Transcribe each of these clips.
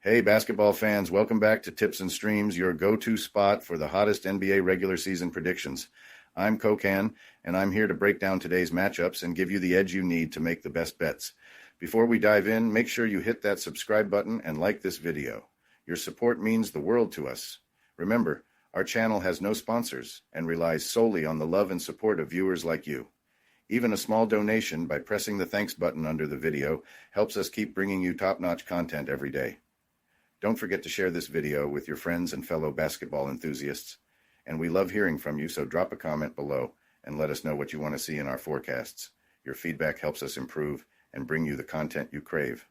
Hey, basketball fans, welcome back to Tips and Streams, your go-to spot for the hottest NBA regular season predictions. I'm Kokan, and I'm here to break down today's matchups and give you the edge you need to make the best bets. Before we dive in, make sure you hit that subscribe button and like this video. Your support means the world to us. Remember, our channel has no sponsors and relies solely on the love and support of viewers like you. Even a small donation by pressing the thanks button under the video helps us keep bringing you top-notch content every day. Don't forget to share this video with your friends and fellow basketball enthusiasts. And we love hearing from you, so drop a comment below and let us know what you want to see in our forecasts. Your feedback helps us improve and bring you the content you crave.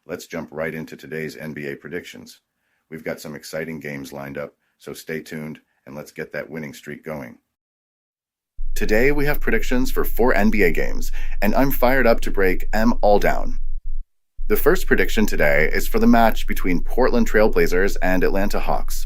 Let's jump right into today's NBA predictions. We've got some exciting games lined up, so stay tuned and let's get that winning streak going. Today we have predictions for 4 NBA games, and I'm fired up to break them all down. The first prediction today is for the match between Portland Trail Blazers and Atlanta Hawks.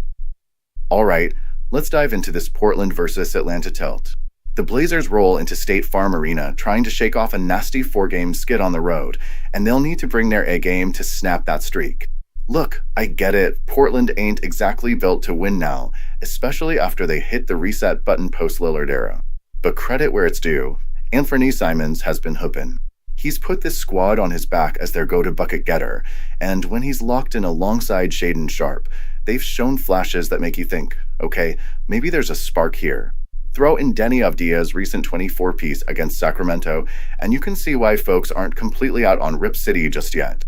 Alright, let's dive into this Portland versus Atlanta tilt. The Blazers roll into State Farm Arena trying to shake off a nasty 4-game skid on the road, and they'll need to bring their A-game to snap that streak. Look, I get it, Portland ain't exactly built to win now, especially after they hit the reset button post-Lillard era. But credit where it's due, Anthony Simons has been hoopin'. He's put this squad on his back as their go-to bucket getter, and when he's locked in alongside Shaedon Sharpe, they've shown flashes that make you think, okay, maybe there's a spark here. Throw in Deni Avdia's recent 24-piece against Sacramento, and you can see why folks aren't completely out on Rip City just yet.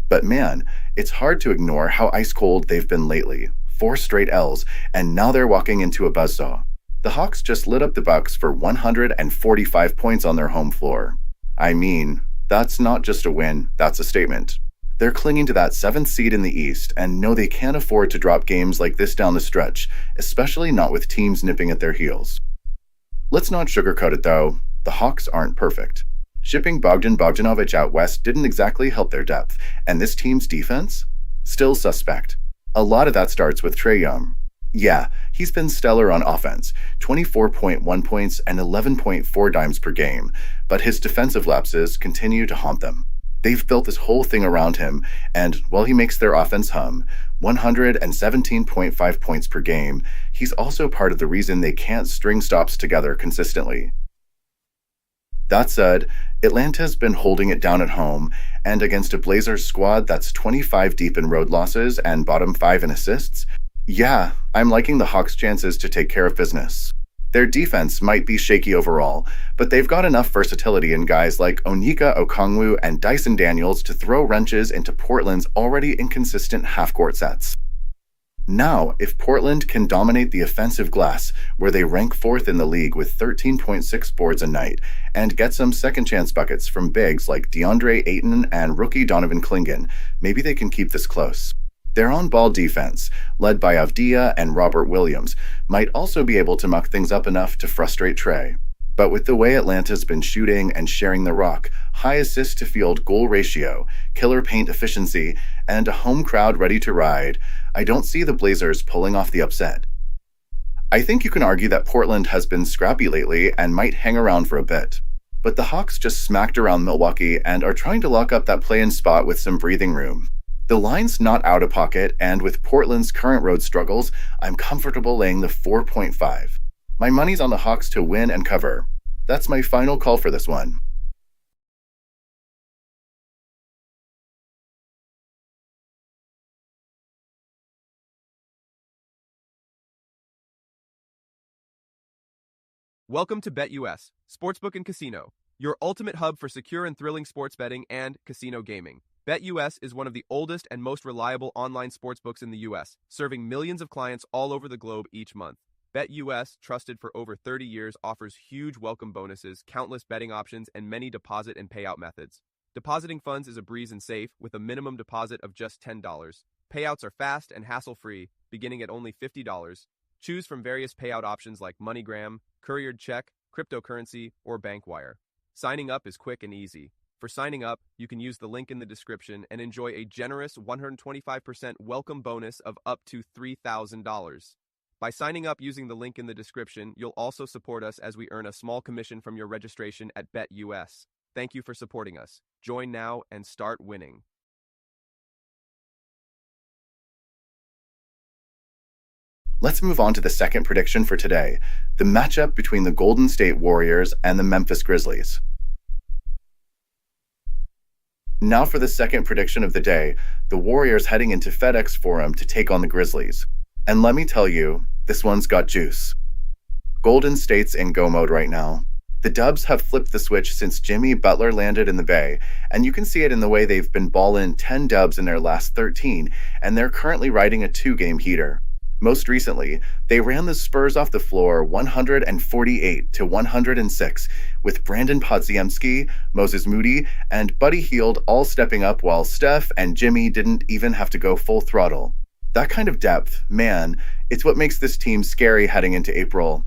But man, it's hard to ignore how ice-cold they've been lately. 4 straight L's, and now they're walking into a buzzsaw. The Hawks just lit up the Bucks for 145 points on their home floor. I mean, that's not just a win, that's a statement. They're clinging to that 7th seed in the East and know they can't afford to drop games like this down the stretch, especially not with teams nipping at their heels. Let's not sugarcoat it though, the Hawks aren't perfect. Shipping Bogdan Bogdanovic out west didn't exactly help their depth, and this team's defense? Still suspect. A lot of that starts with Trae Young. Yeah, he's been stellar on offense, 24.1 points and 11.4 dimes per game, but his defensive lapses continue to haunt them. They've built this whole thing around him, and while he makes their offense hum, 117.5 points per game, he's also part of the reason they can't string stops together consistently. That said, Atlanta's been holding it down at home, and against a Blazers squad that's 25 deep in road losses and bottom 5 in assists, yeah, I'm liking the Hawks' chances to take care of business. Their defense might be shaky overall, but they've got enough versatility in guys like Onyeka Okongwu and Dyson Daniels to throw wrenches into Portland's already inconsistent half-court sets. Now, if Portland can dominate the offensive glass, where they rank 4th in the league with 13.6 boards a night, and get some second-chance buckets from bigs like DeAndre Ayton and rookie Donovan Clingan, maybe they can keep this close. Their on-ball defense, led by Avdia and Robert Williams, might also be able to muck things up enough to frustrate Trae. But with the way Atlanta's been shooting and sharing the rock, high assist-to-field goal ratio, killer paint efficiency, and a home crowd ready to ride, I don't see the Blazers pulling off the upset. I think you can argue that Portland has been scrappy lately and might hang around for a bit. But the Hawks just smacked around Milwaukee and are trying to lock up that play-in spot with some breathing room. The line's not out of pocket, and with Portland's current road struggles, I'm comfortable laying the 4.5. My money's on the Hawks to win and cover. That's my final call for this one. Welcome to BetUS, Sportsbook and Casino, your ultimate hub for secure and thrilling sports betting and casino gaming. BetUS is one of the oldest and most reliable online sportsbooks in the U.S., serving millions of clients all over the globe each month. BetUS, trusted for over 30 years, offers huge welcome bonuses, countless betting options, and many deposit and payout methods. Depositing funds is a breeze and safe, with a minimum deposit of just $10. Payouts are fast and hassle-free, beginning at only $50. Choose from various payout options like MoneyGram, couriered check, cryptocurrency, or bank wire. Signing up is quick and easy. For signing up, you can use the link in the description and enjoy a generous 125% welcome bonus of up to $3,000. By signing up using the link in the description, you'll also support us as we earn a small commission from your registration at BetUS. Thank you for supporting us. Join now and start winning. Let's move on to the second prediction for today, the matchup between the Golden State Warriors and the Memphis Grizzlies. Now for the second prediction of the day, the Warriors heading into FedEx Forum to take on the Grizzlies. And let me tell you, this one's got juice. Golden State's in go mode right now. The Dubs have flipped the switch since Jimmy Butler landed in the Bay, and you can see it in the way they've been balling 10 dubs in their last 13, and they're currently riding a 2-game heater. Most recently, they ran the Spurs off the floor 148-106, with Brandon Podziemski, Moses Moody, and Buddy Hield all stepping up while Steph and Jimmy didn't even have to go full throttle. That kind of depth, man, it's what makes this team scary heading into April.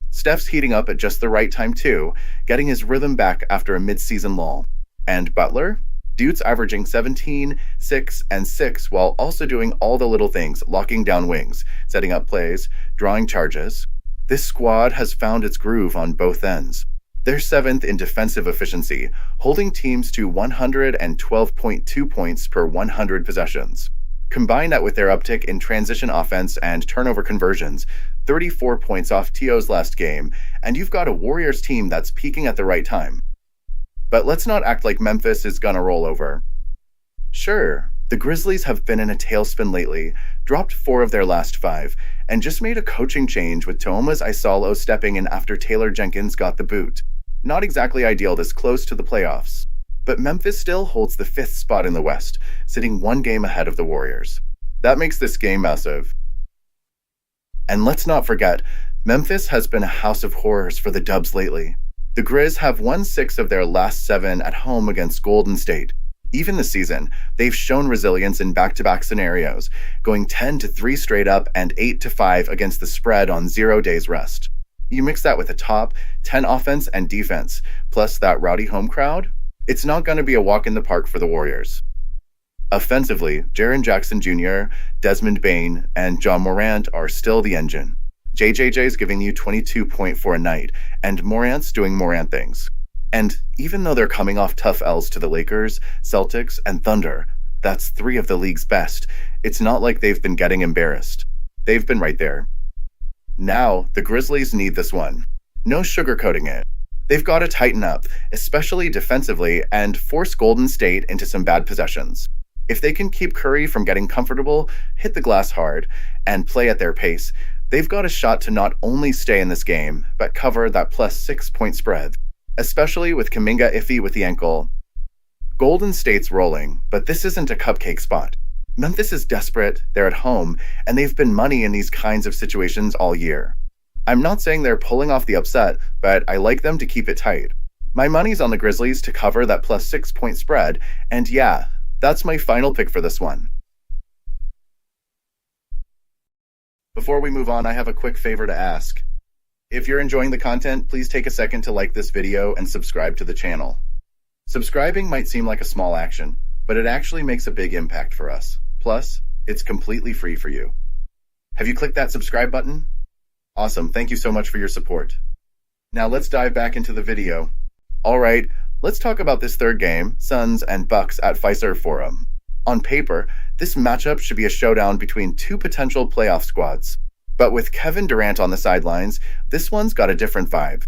Steph's heating up at just the right time too, getting his rhythm back after a mid-season lull. And Butler? Dude's averaging 17, 6, and 6 while also doing all the little things, locking down wings, setting up plays, drawing charges. This squad has found its groove on both ends. They're 7th in defensive efficiency, holding teams to 112.2 points per 100 possessions. Combine that with their uptick in transition offense and turnover conversions, 34 points off T.O.'s last game, and you've got a Warriors team that's peaking at the right time. But let's not act like Memphis is gonna roll over. Sure, the Grizzlies have been in a tailspin lately, dropped 4 of their last 5, and just made a coaching change with Tomas Isalo stepping in after Taylor Jenkins got the boot. Not exactly ideal this close to the playoffs. But Memphis still holds the 5th spot in the West, sitting 1 game ahead of the Warriors. That makes this game massive. And let's not forget, Memphis has been a house of horrors for the Dubs lately. The Grizz have won 6 of their last 7 at home against Golden State. Even this season, they've shown resilience in back-to-back scenarios, going 10-3 straight up and 8-5 against the spread on 0 days rest. You mix that with a top 10 offense and defense, plus that rowdy home crowd, it's not going to be a walk in the park for the Warriors. Offensively, Jaren Jackson Jr., Desmond Bane, and John Morant are still the engine. JJJ's giving you 22.4 a night, and Morant's doing Morant things. And even though they're coming off tough L's to the Lakers, Celtics, and Thunder, that's 3 of the league's best, it's not like they've been getting embarrassed. They've been right there. Now, the Grizzlies need this one. No sugarcoating it. They've got to tighten up, especially defensively, and force Golden State into some bad possessions. If they can keep Curry from getting comfortable, hit the glass hard, and play at their pace, they've got a shot to not only stay in this game, but cover that plus 6-point spread, especially with Kuminga iffy with the ankle. Golden State's rolling, but this isn't a cupcake spot. Memphis is desperate, they're at home, and they've been money in these kinds of situations all year. I'm not saying they're pulling off the upset, but I like them to keep it tight. My money's on the Grizzlies to cover that plus 6-point spread, and yeah, that's my final pick for this one. Before we move on, I have a quick favor to ask. If you're enjoying the content, please take a second to like this video and subscribe to the channel. Subscribing might seem like a small action, but it actually makes a big impact for us. Plus, it's completely free for you. Have you clicked that subscribe button? Awesome, thank you so much for your support. Now let's dive back into the video. Alright, let's talk about this third game, Suns and Bucks at Fiserv Forum. On paper, this matchup should be a showdown between 2 potential playoff squads. But with Kevin Durant on the sidelines, this one's got a different vibe.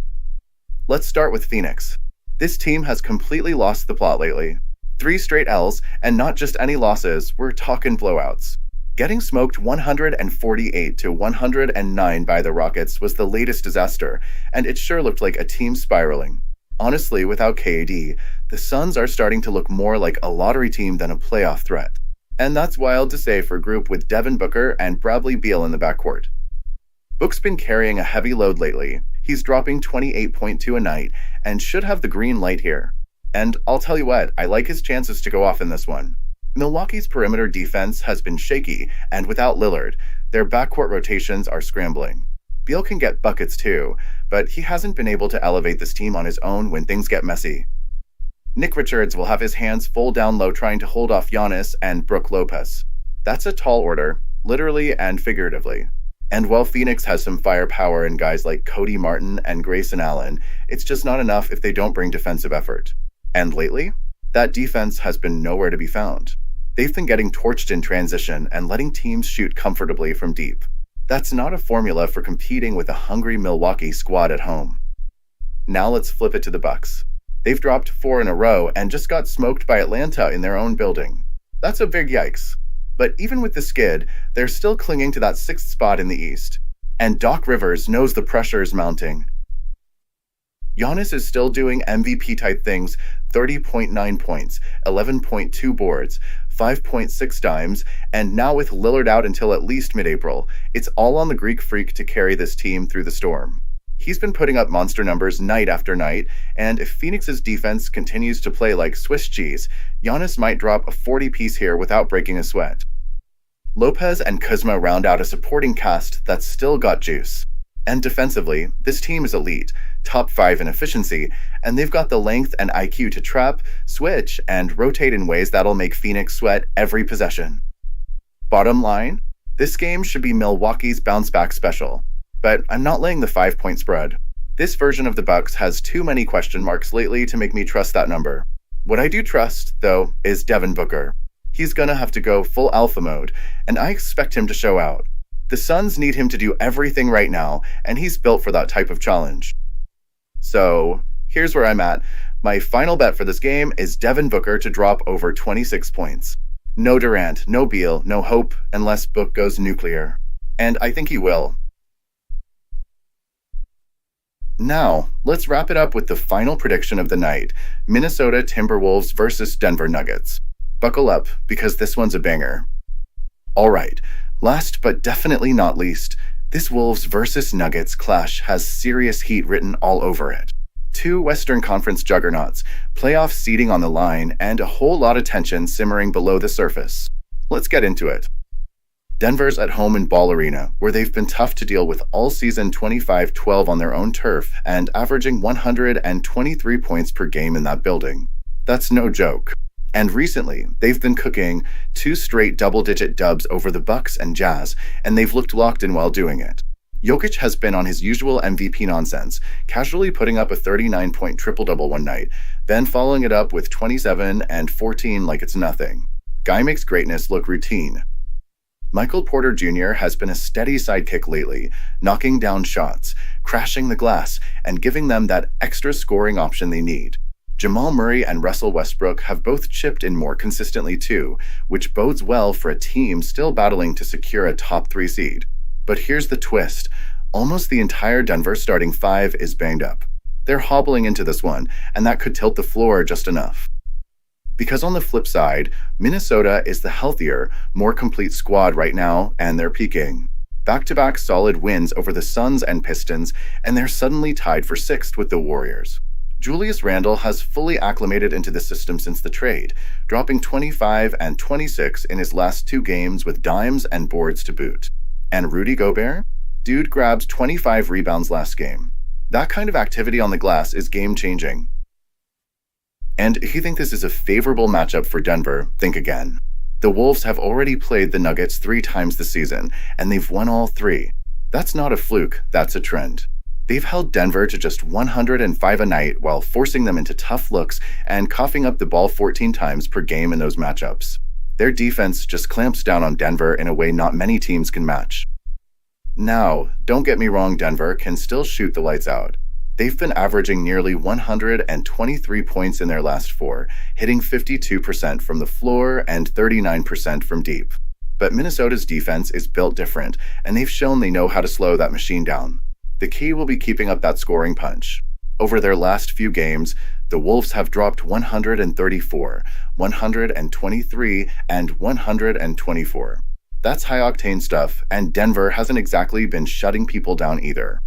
Let's start with Phoenix. This team has completely lost the plot lately. 3 straight L's, and not just any losses, we're talking blowouts. Getting smoked 148-109 by the Rockets was the latest disaster, and it sure looked like a team spiraling. Honestly, without KD, the Suns are starting to look more like a lottery team than a playoff threat. And that's wild to say for a group with Devin Booker and Bradley Beal in the backcourt. Book's been carrying a heavy load lately. He's dropping 28.2 a night and should have the green light here. And I'll tell you what, I like his chances to go off in this one. Milwaukee's perimeter defense has been shaky, and without Lillard, their backcourt rotations are scrambling. Beal can get buckets too, but he hasn't been able to elevate this team on his own when things get messy. Nick Richards will have his hands full down low trying to hold off Giannis and Brook Lopez. That's a tall order, literally and figuratively. And while Phoenix has some firepower in guys like Cody Martin and Grayson Allen, it's just not enough if they don't bring defensive effort. And lately, that defense has been nowhere to be found. They've been getting torched in transition and letting teams shoot comfortably from deep. That's not a formula for competing with a hungry Milwaukee squad at home. Now let's flip it to the Bucks. They've dropped 4 in a row and just got smoked by Atlanta in their own building. That's a big yikes. But even with the skid, they're still clinging to that 6th spot in the East. And Doc Rivers knows the pressure is mounting. Giannis is still doing MVP-type things, 30.9 points, 11.2 boards, 5.6 dimes, and now with Lillard out until at least mid-April, it's all on the Greek Freak to carry this team through the storm. He's been putting up monster numbers night after night, and if Phoenix's defense continues to play like Swiss cheese, Giannis might drop a 40-piece here without breaking a sweat. Lopez and Kuzma round out a supporting cast that's still got juice. And defensively, this team is elite, top 5 in efficiency, and they've got the length and IQ to trap, switch, and rotate in ways that'll make Phoenix sweat every possession. Bottom line, this game should be Milwaukee's bounce-back special, but I'm not laying the 5-point spread. This version of the Bucks has too many question marks lately to make me trust that number. What I do trust, though, is Devin Booker. He's gonna have to go full alpha mode, and I expect him to show out. The Suns need him to do everything right now, and he's built for that type of challenge. So, here's where I'm at. My final bet for this game is Devin Booker to drop over 26 points. No Durant, no Beal, no hope, unless Book goes nuclear. And I think he will. Now, let's wrap it up with the final prediction of the night, Minnesota Timberwolves versus Denver Nuggets. Buckle up, because this one's a banger. Alright, last but definitely not least, this Wolves versus Nuggets clash has serious heat written all over it. 2 Western Conference juggernauts, playoff seeding on the line, and a whole lot of tension simmering below the surface. Let's get into it. Denver's at home in Ball Arena, where they've been tough to deal with all season 25-12 on their own turf and averaging 123 points per game in that building. That's no joke. And recently, they've been cooking 2 straight double-digit dubs over the Bucks and Jazz, and they've looked locked in while doing it. Jokic has been on his usual MVP nonsense, casually putting up a 39-point triple-double one night, then following it up with 27 and 14 like it's nothing. Guy makes greatness look routine. Michael Porter Jr. has been a steady sidekick lately, knocking down shots, crashing the glass, and giving them that extra scoring option they need. Jamal Murray and Russell Westbrook have both chipped in more consistently too, which bodes well for a team still battling to secure a top 3 seed. But here's the twist. Almost the entire Denver starting 5 is banged up. They're hobbling into this one, and that could tilt the floor just enough. Because on the flip side, Minnesota is the healthier, more complete squad right now, and they're peaking. Back-to-back solid wins over the Suns and Pistons, and they're suddenly tied for 6th with the Warriors. Julius Randle has fully acclimated into the system since the trade, dropping 25 and 26 in his last 2 games with dimes and boards to boot. And Rudy Gobert? Dude grabs 25 rebounds last game. That kind of activity on the glass is game-changing. And if you think this is a favorable matchup for Denver, think again. The Wolves have already played the Nuggets 3 times this season, and they've won all 3. That's not a fluke, that's a trend. They've held Denver to just 105 a night while forcing them into tough looks and coughing up the ball 14 times per game in those matchups. Their defense just clamps down on Denver in a way not many teams can match. Now, don't get me wrong, Denver can still shoot the lights out. They've been averaging nearly 123 points in their last 4, hitting 52% from the floor and 39% from deep. But Minnesota's defense is built different, and they've shown they know how to slow that machine down. The key will be keeping up that scoring punch. Over their last few games, the Wolves have dropped 134, 123, and 124. That's high-octane stuff, and Denver hasn't exactly been shutting people down either.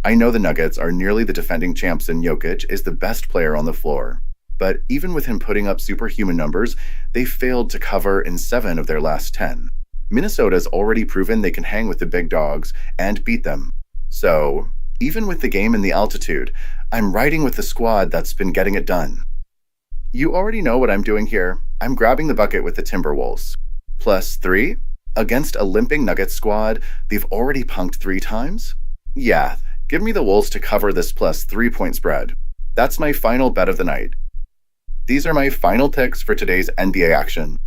I know the Nuggets are nearly the defending champs and Jokic is the best player on the floor. But even with him putting up superhuman numbers, they failed to cover in 7 of their last 10. Minnesota's already proven they can hang with the big dogs and beat them. So, even with the game and the altitude, I'm riding with the squad that's been getting it done. You already know what I'm doing here. I'm grabbing the bucket with the Timberwolves. +3? Against a limping Nuggets squad they've already punked 3 times? Yeah, give me the Wolves to cover this +3-point spread. That's my final bet of the night. These are my final picks for today's NBA action.